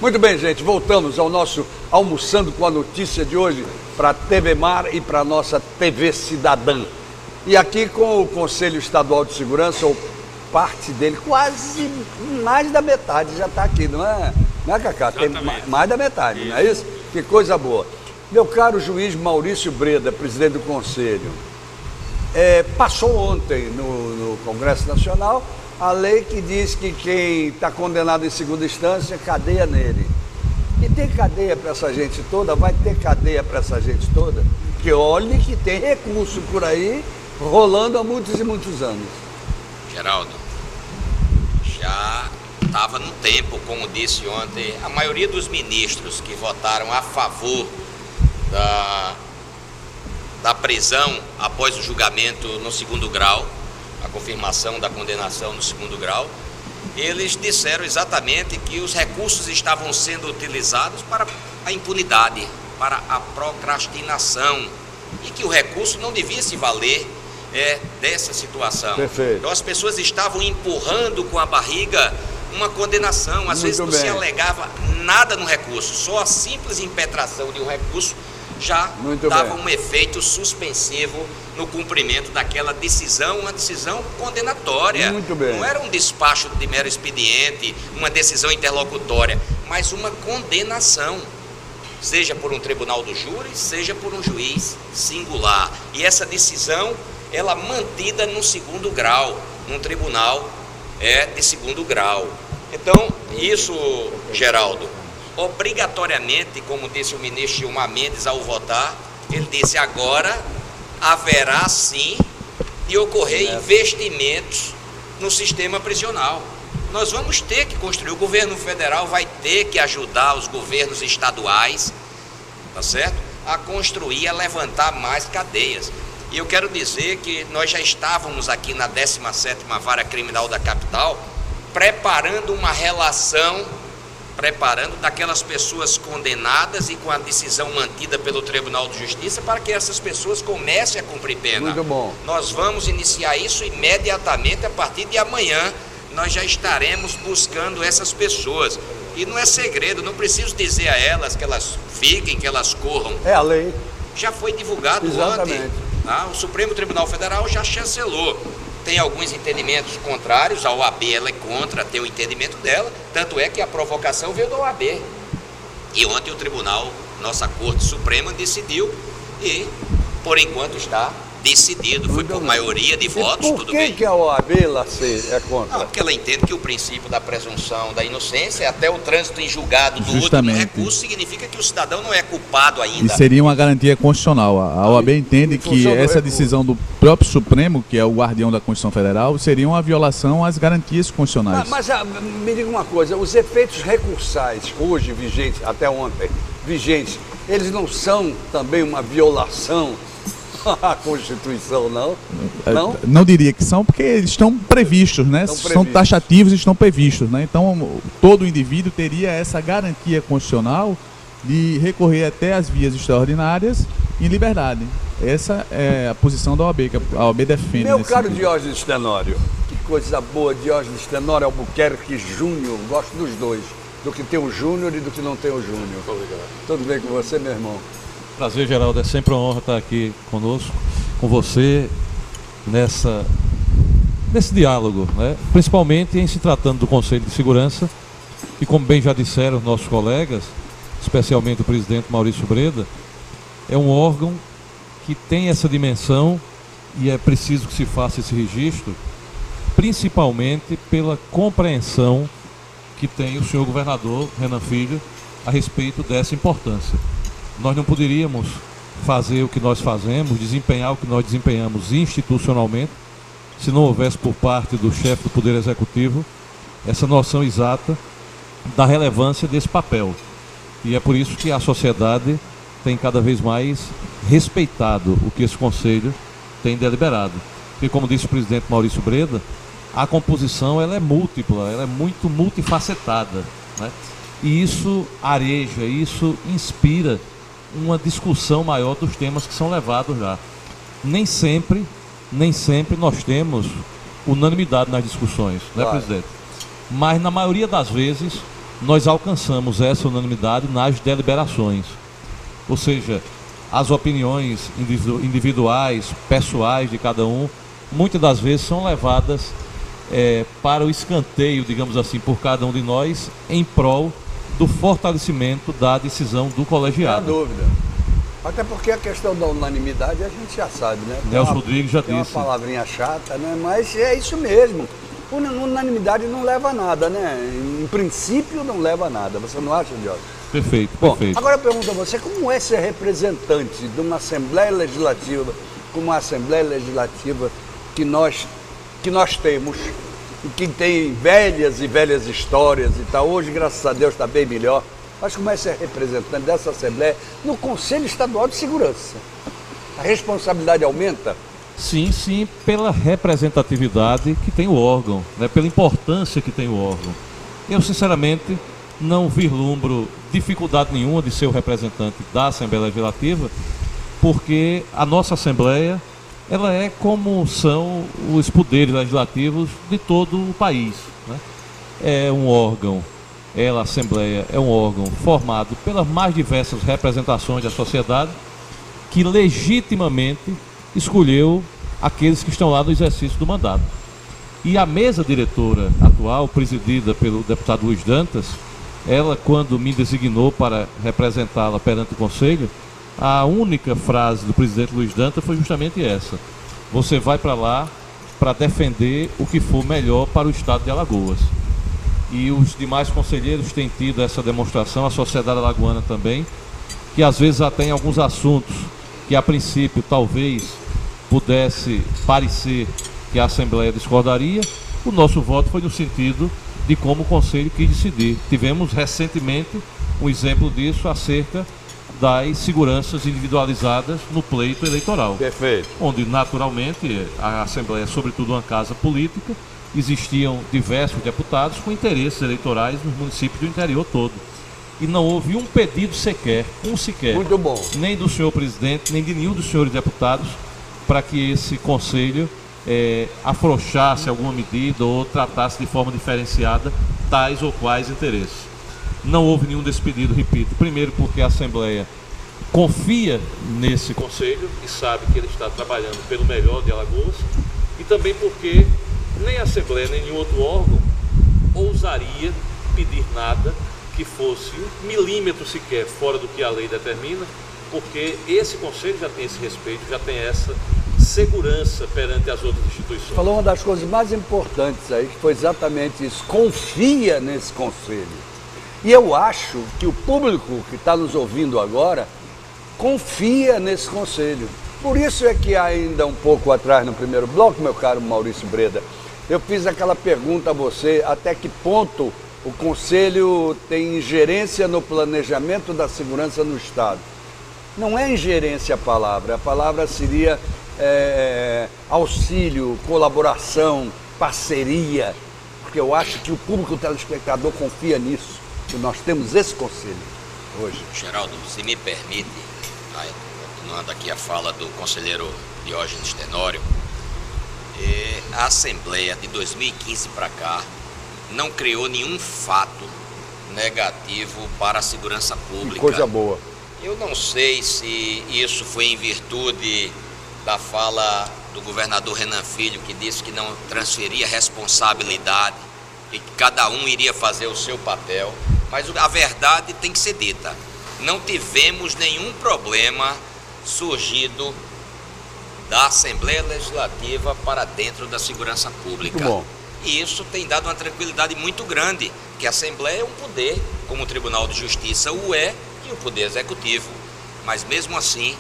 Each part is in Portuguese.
Muito bem, gente, voltamos ao nosso Almoçando com a Notícia de hoje para a TV Mar e para a nossa TV Cidadã. E aqui com o Conselho Estadual de Segurança, ou parte dele, quase mais da metade já está aqui, não é, Cacá? Tem mais da metade, isso. Não é isso? Que coisa boa. Meu caro juiz Maurício Breda, presidente do Conselho, passou ontem no Congresso Nacional a lei que diz que quem está condenado em segunda instância, cadeia nele. E tem cadeia para essa gente toda? Vai ter cadeia para essa gente toda? Porque olhe que tem recurso por aí rolando há muitos e muitos anos. Geraldo, já estava no tempo, como disse ontem, a maioria dos ministros que votaram a favor da prisão após o julgamento no segundo grau, a confirmação da condenação no segundo grau, eles disseram exatamente que os recursos estavam sendo utilizados para a impunidade, para a procrastinação, e que o recurso não devia se valer dessa situação. Perfeito. Então as pessoas estavam empurrando com a barriga uma condenação, às vezes não se alegava nada no recurso, só a simples impetração de um recurso já dava um efeito suspensivo no cumprimento daquela decisão, uma decisão condenatória. Muito bem. Não era um despacho de mero expediente, uma decisão interlocutória, mas uma condenação, seja por um tribunal do júri, seja por um juiz singular. E essa decisão, ela mantida no segundo grau, num tribunal de segundo grau. Então, isso, Geraldo, obrigatoriamente, como disse o ministro Gilmar Mendes ao votar, ele disse: agora haverá sim de ocorrer investimentos no sistema prisional. Nós vamos ter que construir, o governo federal vai ter que ajudar os governos estaduais, tá certo? A construir, a levantar mais cadeias. E eu quero dizer que nós já estávamos aqui na 17ª Vara Criminal da capital, preparando uma relação, daquelas pessoas condenadas e com a decisão mantida pelo Tribunal de Justiça, para que essas pessoas comecem a cumprir pena. Muito bom. Nós vamos iniciar isso imediatamente, a partir de amanhã nós já estaremos buscando essas pessoas. E não é segredo, não preciso dizer a elas que elas fiquem, que elas corram. É a lei. Já foi divulgado ontem. O Supremo Tribunal Federal já chancelou. Tem alguns entendimentos contrários, a OAB ela é contra, tem o entendimento dela, tanto é que a provocação veio da OAB. E ontem o tribunal, nossa Corte Suprema, decidiu e, por enquanto, está decidido. Foi por maioria de votos, tudo bem. Por que a OAB é contra? Não, porque ela entende que o princípio da presunção da inocência, até o trânsito em julgado do último recurso, significa que o cidadão não é culpado ainda. E seria uma garantia constitucional. A OAB entende que essa decisão do próprio Supremo, que é o guardião da Constituição Federal, seria uma violação às garantias constitucionais. Mas me diga uma coisa, os efeitos recursais hoje vigentes, até ontem, vigentes, eles não são também uma violação a Constituição, não? Não diria que são, porque eles estão previstos, né? São taxativos e estão previstos, né? Então, todo indivíduo teria essa garantia constitucional de recorrer até as vias extraordinárias em liberdade. Essa é a posição da OAB, que a OAB defende. Meu caro Diógenes Tenório, que coisa boa, Diógenes Tenório Albuquerque Júnior, gosto dos dois, do que tem o Júnior e do que não tem o Júnior. Tudo bem com você, meu irmão? Prazer, Geraldo, é sempre uma honra estar aqui conosco, com você, nesse diálogo, né? Principalmente em se tratando do Conselho de Segurança, que, como bem já disseram nossos colegas, especialmente o presidente Maurício Breda, é um órgão que tem essa dimensão e é preciso que se faça esse registro, principalmente pela compreensão que tem o senhor governador Renan Filho a respeito dessa importância. Nós não poderíamos fazer o que nós fazemos, desempenhar o que nós desempenhamos institucionalmente, se não houvesse por parte do chefe do Poder Executivo essa noção exata da relevância desse papel. E é por isso que a sociedade tem cada vez mais respeitado o que esse Conselho tem deliberado. Porque, como disse o presidente Maurício Breda, a composição ela é múltipla, ela é muito multifacetada, né? E isso areja, isso inspira uma discussão maior dos temas que são levados já. Nem sempre nós temos unanimidade nas discussões, né, presidente? Mas na maioria das vezes nós alcançamos essa unanimidade nas deliberações. Ou seja, as opiniões individuais, pessoais de cada um, muitas das vezes são levadas para o escanteio, digamos assim, por cada um de nós, em prol do fortalecimento da decisão do colegiado. Não há dúvida. Até porque a questão da unanimidade a gente já sabe, né? Nelson Rodrigues já tem disse. Uma palavrinha chata, né? Mas é isso mesmo. Unanimidade não leva a nada, né? Em princípio não leva a nada. Você não acha, Diogo? Perfeito, Bom, perfeito. agora eu pergunto a você, como é ser representante de uma Assembleia Legislativa, como a Assembleia Legislativa que nós temos, e que tem velhas e velhas histórias e tal. Hoje, graças a Deus, está bem melhor. Mas como é ser representante dessa Assembleia no Conselho Estadual de Segurança? A responsabilidade aumenta? Sim, pela representatividade que tem o órgão, né? Pela importância que tem o órgão. Eu, sinceramente, não vislumbro dificuldade nenhuma de ser o representante da Assembleia Legislativa, porque a nossa Assembleia, ela é como são os poderes legislativos de todo o país, né? É um órgão, a Assembleia é um órgão formado pelas mais diversas representações da sociedade, que legitimamente escolheu aqueles que estão lá no exercício do mandato. E a mesa diretora atual, presidida pelo deputado Luiz Dantas, ela, quando me designou para representá-la perante o Conselho, a única frase do presidente Luiz Dantas foi justamente essa: você vai para lá para defender o que for melhor para o estado de Alagoas. E os demais conselheiros têm tido essa demonstração, a sociedade alagoana também, que às vezes até em alguns assuntos que a princípio talvez pudesse parecer que a Assembleia discordaria, o nosso voto foi no sentido de como o Conselho quis decidir. Tivemos recentemente um exemplo disso acerca das seguranças individualizadas no pleito eleitoral. Perfeito. Onde, naturalmente, a Assembleia é sobretudo uma casa política, existiam diversos deputados com interesses eleitorais nos municípios do interior todo. E não houve um pedido sequer, Muito bom. nem do senhor presidente, nem de nenhum dos senhores deputados, para que esse Conselho afrouxasse alguma medida ou tratasse de forma diferenciada tais ou quais interesses. Não houve nenhum desse pedido, repito. Primeiro porque a Assembleia confia nesse Conselho e sabe que ele está trabalhando pelo melhor de Alagoas, e também porque nem a Assembleia, nem nenhum outro órgão ousaria pedir nada que fosse 1 milímetro sequer fora do que a lei determina, porque esse Conselho já tem esse respeito, já tem essa segurança perante as outras instituições. Falou uma das coisas mais importantes aí, que foi exatamente isso: confia nesse Conselho. E eu acho que o público que está nos ouvindo agora confia nesse Conselho. Por isso é que ainda um pouco atrás, no primeiro bloco, meu caro Maurício Breda, eu fiz aquela pergunta a você: até que ponto o Conselho tem ingerência no planejamento da segurança no Estado? Não é ingerência a palavra seria auxílio, colaboração, parceria, porque eu acho que o público telespectador confia nisso, que nós temos esse Conselho hoje. Geraldo, se me permite, continuando aqui a fala do conselheiro Diógenes Tenório, a Assembleia de 2015 para cá não criou nenhum fato negativo para a segurança pública. Que coisa boa. Eu não sei se isso foi em virtude da fala do governador Renan Filho, que disse que não transferia responsabilidade e que cada um iria fazer o seu papel, mas a verdade tem que ser dita. Não tivemos nenhum problema surgido da Assembleia Legislativa para dentro da segurança pública. Muito bom. E isso tem dado uma tranquilidade muito grande, que a Assembleia é um poder, como o Tribunal de Justiça o é, e o Poder Executivo. Mas mesmo assim,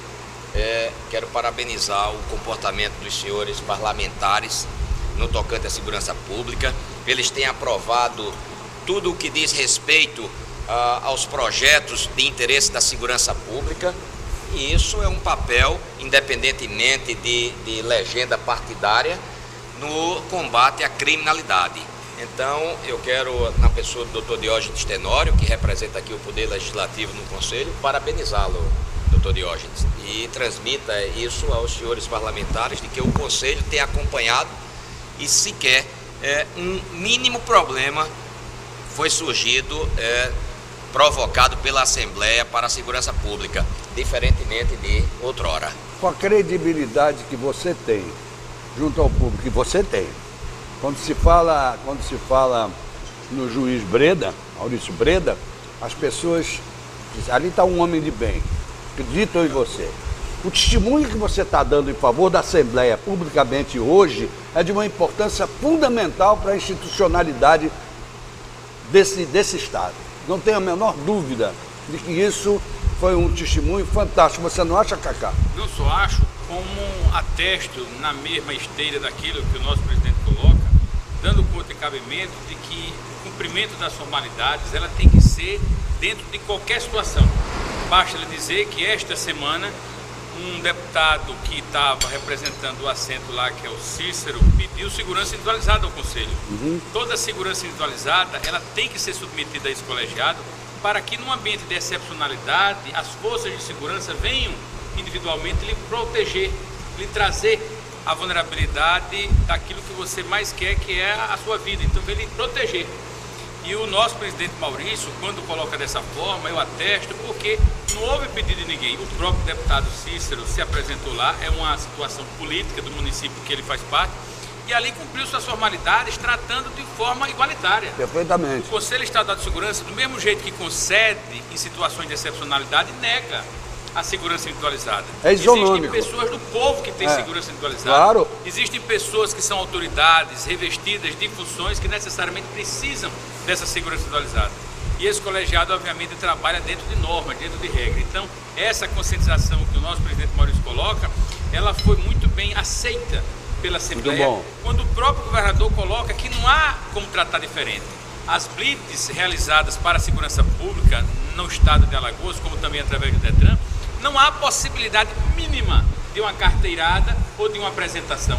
quero parabenizar o comportamento dos senhores parlamentares no tocante à segurança pública. Eles têm aprovado tudo o que diz respeito aos projetos de interesse da segurança pública, e isso é um papel, independentemente de legenda partidária, no combate à criminalidade. Então, eu quero, na pessoa do Dr. Diógenes Tenório, que representa aqui o Poder Legislativo no Conselho, parabenizá-lo, Dr. Diógenes, e transmita isso aos senhores parlamentares, de que o Conselho tem acompanhado e sequer um mínimo problema foi surgido, provocado pela Assembleia para a Segurança Pública, diferentemente de outrora. Com a credibilidade que você tem junto ao público, que você tem, quando se fala no juiz Breda, Maurício Breda, as pessoas dizem, ali está um homem de bem, acreditam em você. O testemunho que você está dando em favor da Assembleia publicamente hoje é de uma importância fundamental para a institucionalidade desse Estado. Não tenho a menor dúvida de que isso foi um testemunho fantástico. Você não acha, Cacá? Eu só acho, como atesto na mesma esteira daquilo que o nosso presidente coloca, dando conta e cabimento de que o cumprimento das formalidades ela tem que ser dentro de qualquer situação. Basta lhe dizer que esta semana um deputado que estava representando o assento lá, que é o Cícero, pediu segurança individualizada ao Conselho. Toda segurança individualizada ela tem que ser submetida a esse colegiado para que, num ambiente de excepcionalidade, as forças de segurança venham individualmente lhe proteger, lhe trazer a vulnerabilidade daquilo que você mais quer, que é a sua vida. Então, vem lhe proteger. E o nosso presidente Maurício, quando coloca dessa forma, eu atesto, porque não houve pedido de ninguém. O próprio deputado Cícero se apresentou lá, é uma situação política do município que ele faz parte, e ali cumpriu suas formalidades, tratando de forma igualitária. Perfeitamente. O Conselho Estadual de Segurança, do mesmo jeito que concede em situações de excepcionalidade, nega a segurança individualizada. É isonômico. Existem pessoas do povo que têm segurança individualizada. Claro. Existem pessoas que são autoridades revestidas de funções que necessariamente precisam dessa segurança individualizada. E esse colegiado, obviamente, trabalha dentro de normas, dentro de regra. Então, essa conscientização que o nosso presidente Maurício coloca, ela foi muito bem aceita pela Assembleia, quando o próprio governador coloca que não há como tratar diferente. As blitz realizadas para a segurança pública no estado de Alagoas, como também através do Detran, não há possibilidade mínima de uma carteirada ou de uma apresentação.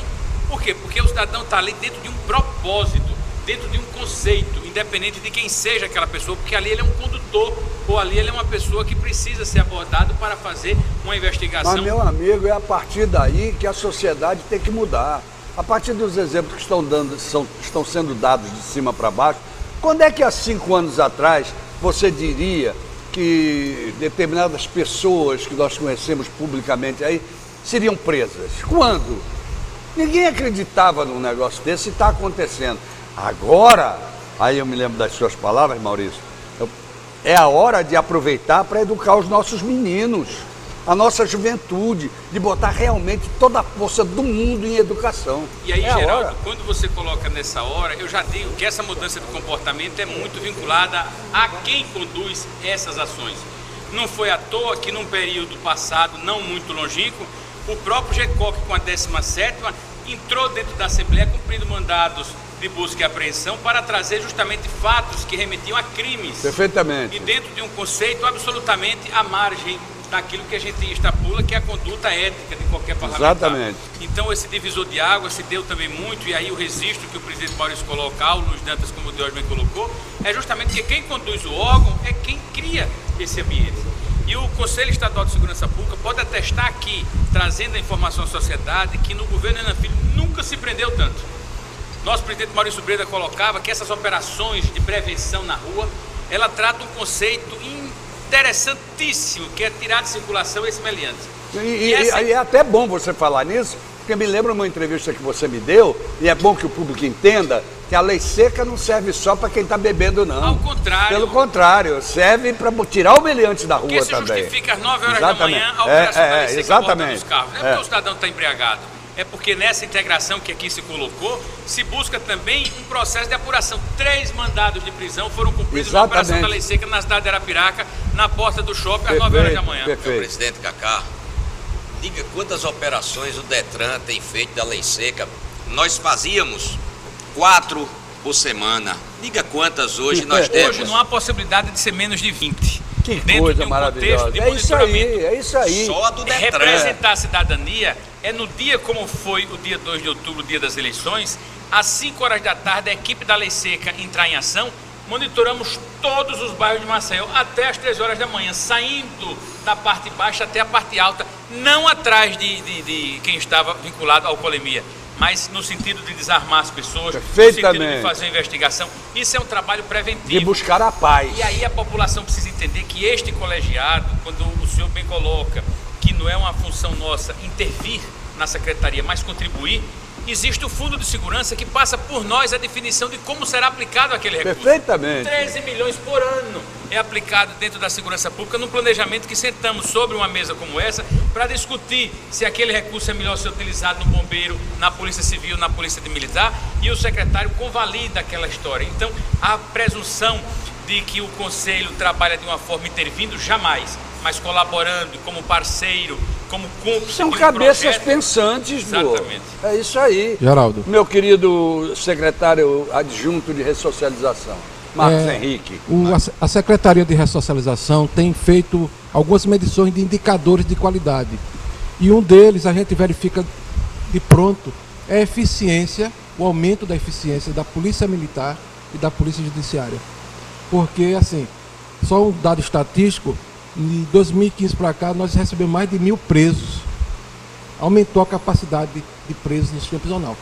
Por quê? Porque o cidadão está ali dentro de um propósito, dentro de um conceito, independente de quem seja aquela pessoa, porque ali ele é um condutor, ou ali ele é uma pessoa que precisa ser abordado para fazer uma investigação. Mas, meu amigo, é a partir daí que a sociedade tem que mudar. A partir dos exemplos que estão sendo dados de cima para baixo, quando é que há 5 anos atrás você diria que determinadas pessoas que nós conhecemos publicamente aí seriam presas? Quando? Ninguém acreditava num negócio desse e está acontecendo. Agora, aí eu me lembro das suas palavras, Maurício, é a hora de aproveitar para educar os nossos meninos, a nossa juventude, de botar realmente toda a força do mundo em educação. E aí, Geraldo, quando você coloca nessa hora, eu já digo que essa mudança de comportamento é muito vinculada a quem conduz essas ações. Não foi à toa que num período passado, não muito longínquo, o próprio GECOC, com a 17ª, entrou dentro da Assembleia cumprindo mandados de busca e apreensão para trazer justamente fatos que remetiam a crimes. Perfeitamente. E dentro de um conceito absolutamente à margem daquilo que a gente estipula, que é a conduta ética de qualquer parlamentar. Exatamente. Então esse divisor de água se deu também muito, e aí o registro que o presidente Maurício coloca, o Luiz Dantas, como o Diógenes colocou, é justamente que quem conduz o órgão é quem cria esse ambiente. E o Conselho Estadual de Segurança Pública pode atestar aqui, trazendo a informação à sociedade, que no governo Renan Filho nunca se prendeu tanto. Nosso presidente Maurício Breda colocava que essas operações de prevenção na rua, ela trata um conceito interessantíssimo, que é tirar de circulação esse meliante. E é até bom você falar nisso, porque me lembra uma entrevista que você me deu, e é bom que o público entenda que a lei seca não serve só para quem está bebendo, não. Ao contrário. Pelo contrário, serve para tirar o meliante da rua também. Porque se justifica às 9 horas da manhã a operação da lei seca exatamente. Dos carros. Não é porque o cidadão está embriagado. É porque nessa integração que aqui se colocou, se busca também um processo de apuração. 3 mandados de prisão foram cumpridos na operação da lei seca na cidade de Arapiraca, na porta do shopping, às 9 horas da manhã. Meu presidente Cacá, diga quantas operações o Detran tem feito da lei seca. Nós fazíamos 4 por semana. Diga quantas hoje nós temos. Hoje não há possibilidade de ser menos de 20. Que coisa maravilhosa. É isso aí. Só a do Detran. Representar a cidadania é no dia como foi o dia 2 de outubro, o dia das eleições, às 5 horas da tarde, a equipe da Lei Seca entrar em ação, monitoramos todos os bairros de Maceió até às 3 horas da manhã, saindo da parte baixa até a parte alta, não atrás de quem estava vinculado à alcoolemia. mas no sentido de desarmar as pessoas, no Perfeitamente. sentido de fazer uma investigação. Isso é um trabalho preventivo. De buscar a paz. E aí a população precisa entender que este colegiado, quando o senhor bem coloca que não é uma função nossa intervir na secretaria, mas contribuir, existe o Fundo de Segurança que passa por nós a definição de como será aplicado aquele recurso. Perfeitamente. 13 milhões por ano é aplicado dentro da segurança pública num planejamento que sentamos sobre uma mesa como essa para discutir se aquele recurso é melhor ser utilizado no bombeiro, na polícia civil, na polícia militar, e o secretário convalida aquela história. Então, a presunção de que o Conselho trabalha de uma forma intervindo, jamais, mas colaborando como parceiro, como cúmplice. São de um cabeças projeto. pensantes, pô. Exatamente. É isso aí. Geraldo. Meu querido secretário adjunto de ressocialização, Marcos Henrique. A Secretaria de Ressocialização tem feito algumas medições de indicadores de qualidade. E um deles a gente verifica de pronto é a eficiência, o aumento da eficiência da Polícia Militar e da Polícia Judiciária. Porque, assim, só um dado estatístico, de 2015 para cá nós recebemos mais de 1.000 presos. Aumentou a capacidade de presos no sistema prisional.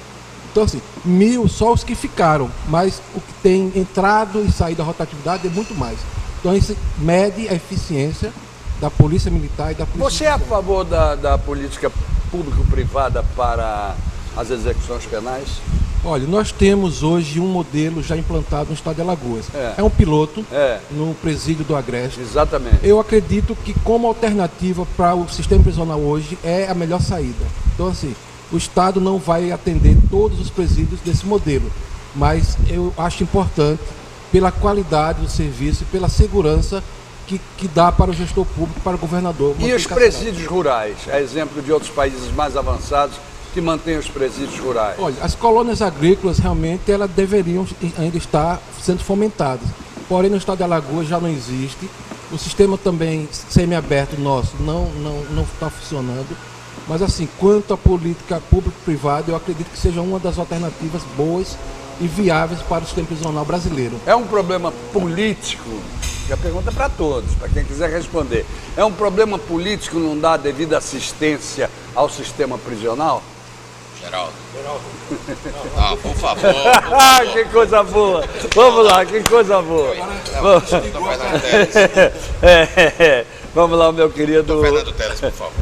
Então, assim, 1.000 só os que ficaram, mas o que tem entrado e saído da rotatividade é muito mais. Então, isso mede a eficiência da Polícia Militar e da Polícia Você é a Judiciária. favor da política público-privada para as execuções penais? Olha, nós temos hoje um modelo já implantado no estado de Alagoas. É um piloto no presídio do Agreste. Exatamente. Eu acredito que como alternativa para o sistema prisional hoje é a melhor saída. Então, assim, o Estado não vai atender todos os presídios desse modelo, mas eu acho importante pela qualidade do serviço e pela segurança que dá para o gestor público, para o governador. E os presídios rurais? É exemplo de outros países mais avançados que mantêm os presídios rurais. Olha, as colônias agrícolas realmente elas deveriam ainda estar sendo fomentadas. Porém, no estado de Alagoas já não existe. O sistema também semiaberto nosso não está funcionando. Mas assim, quanto à política público-privada, eu acredito que seja uma das alternativas boas e viáveis para o sistema prisional brasileiro. É um problema político? A pergunta é para todos, para quem quiser responder. É um problema político não dar devida assistência ao sistema prisional? Geraldo. Ah, por favor. Ah, que coisa boa! Vamos lá, que coisa boa! Vamos lá, meu querido. Fernando Teles, por favor.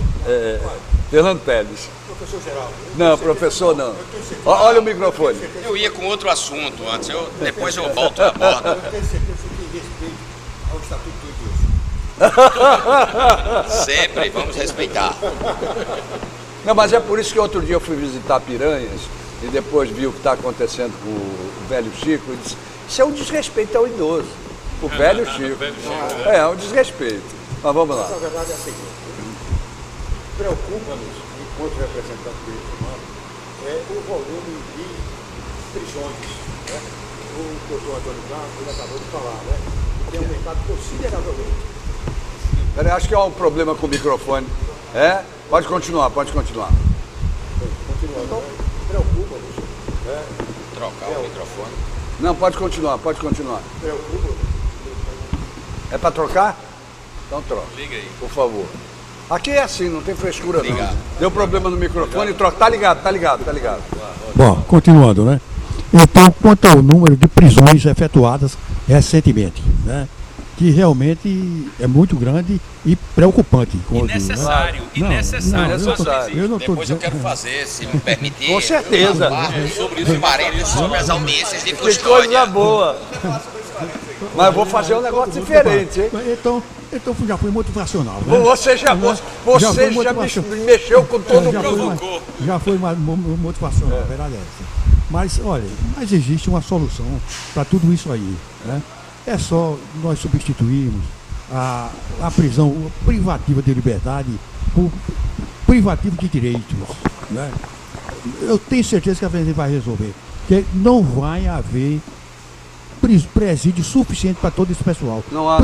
Fernando Teles. Professor Geraldo. Não, professor não. Olha o microfone. Eu ia com outro assunto antes, depois eu volto à borda. Eu tenho certeza que respeito ao Estatuto do Idoso. Sempre vamos respeitar. Não, mas é por isso que outro dia eu fui visitar Piranhas e depois vi o que está acontecendo com o velho Chico e disse, isso é um desrespeito ao idoso, o velho Chico. É um desrespeito. Mas vamos lá. Mas a verdade é a seguinte, preocupa-nos, enquanto representante do direito humano, o volume de prisões. Né? O doutor Antônio Blanco, ele acabou de falar, né? Que tem aumentado consideravelmente. Peraí, acho que há um problema com o microfone. Pode continuar, pode continuar. Continuando, então, preocupa-nos. Né? Trocar o microfone. Não, pode continuar, pode continuar. Preocupa-nos. É para trocar? Então troca. Liga aí. Por favor. Aqui é assim, não tem frescura não. Ligado. Deu problema no microfone, troca. Tá ligado, tá ligado, tá ligado. Bom, continuando, né? Então, quanto ao número de prisões efetuadas recentemente, né? Que realmente é muito grande e preocupante. E necessário, Não, necessário. eu não tô Depois eu dizendo- quero fazer, se me permitir. Com certeza. uma parte sobre os aparelhos, sobre as audiências de Que coisa custódia. boa. Mas eu vou fazer um negócio diferente, hein? Então já foi motivacional. Né? Você já me mexeu com todo o provocou. Já foi motivacional, a verdade é essa. Mas, olha, mas existe uma solução para tudo isso aí. Né? É só nós substituirmos a prisão privativa de liberdade por privativa de direitos. Né? Eu tenho certeza que a gente vai resolver. Porque não vai haver presídio suficiente para todo esse pessoal. Não há,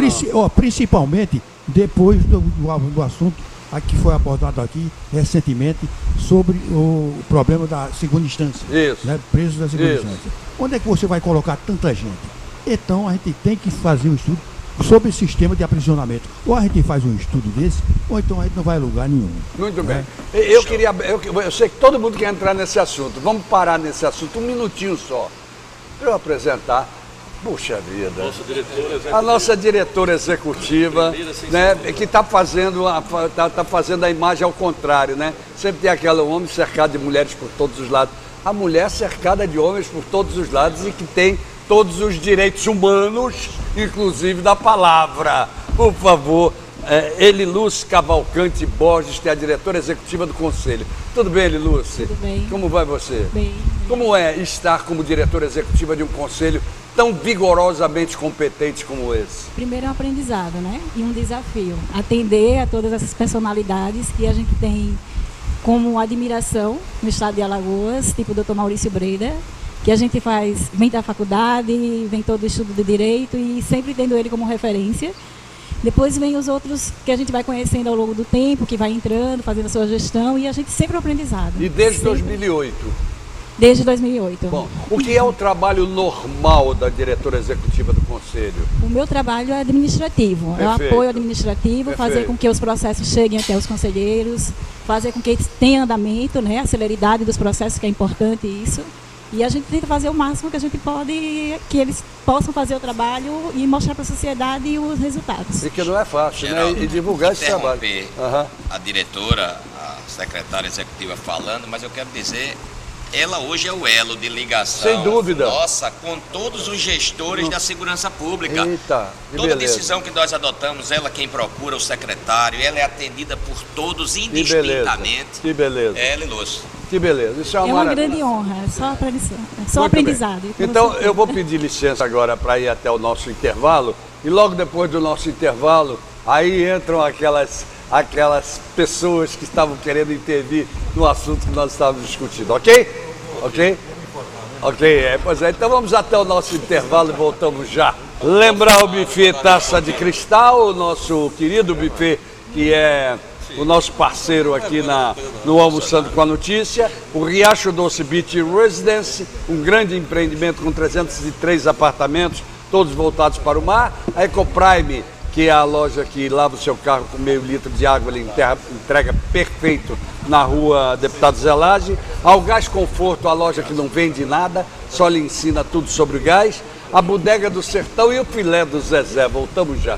principalmente depois do assunto que foi abordado aqui recentemente sobre o problema da segunda instância. Isso. Né? Presos da segunda Isso. instância. Onde é que você vai colocar tanta gente? Então a gente tem que fazer um estudo sobre o sistema de aprisionamento. Ou a gente faz um estudo desse, ou então a gente não vai a lugar nenhum. Muito bem. Eu sei que todo mundo quer entrar nesse assunto. Vamos parar nesse assunto um minutinho só. Para eu apresentar. Puxa vida. A nossa diretora executiva, né, que está fazendo a imagem ao contrário, né? Sempre tem aquele homem cercado de mulheres por todos os lados. A mulher cercada de homens por todos os lados e que tem todos os direitos humanos, inclusive da palavra. Por favor, Eliluz Cavalcante Borges, que é a diretora executiva do Conselho. Tudo bem, Eliluz? Tudo bem. Como vai você? Bem. Como é estar como diretora executiva de um conselho tão vigorosamente competente como esse? Primeiro é um aprendizado, né? E um desafio. Atender a todas essas personalidades que a gente tem como admiração no estado de Alagoas, tipo o Dr. Maurício Breda, que a gente vem da faculdade, vem todo o estudo de direito e sempre tendo ele como referência. Depois vem os outros que a gente vai conhecendo ao longo do tempo, que vai entrando, fazendo a sua gestão, e a gente sempre é um aprendizado. E desde sempre. 2008? Desde 2008. Bom, o que é o trabalho normal da diretora executiva do Conselho? O meu trabalho é administrativo, é o Perfeito. apoio administrativo, Perfeito. fazer com que os processos cheguem até os conselheiros, fazer com que eles tenham andamento, né, a celeridade dos processos, que é importante isso. E a gente tenta fazer o máximo que a gente pode, que eles possam fazer o trabalho e mostrar para a sociedade os resultados. E que não é fácil, Geraldo, né? E divulgar esse trabalho. interromper Aham. a diretora, a secretária executiva falando, mas eu quero dizer, ela hoje é o elo de ligação Sem dúvida. nossa com todos os gestores da segurança pública. Eita, que Toda beleza. decisão que nós adotamos, ela quem procura o secretário, ela é atendida por todos Que beleza. indistintamente. Que beleza. É, Liloso. Que beleza. Isso é uma É uma maravilha. grande honra, é só aprendizado. É só Muito aprendizado. bem. Com Então, certeza. eu vou pedir licença agora para ir até o nosso intervalo. E logo depois do nosso intervalo, aí entram aquelas pessoas que estavam querendo intervir no assunto que nós estávamos discutindo, ok? Ok? Ok, pois é. Então vamos até o nosso intervalo e voltamos já. Lembrar o buffet Taça de Cristal, o nosso querido buffet, que é o nosso parceiro aqui no Almoçando com a Notícia, o Riacho Doce Beach Residence, um grande empreendimento com 303 apartamentos, todos voltados para o mar, a Ecoprime, que é a loja que lava o seu carro com meio litro de água, ele entrega perfeito na rua Deputado Zelage, ao Gás Conforto, a loja que não vende nada, só lhe ensina tudo sobre o gás, a Bodega do Sertão e o Filé do Zezé. Voltamos já.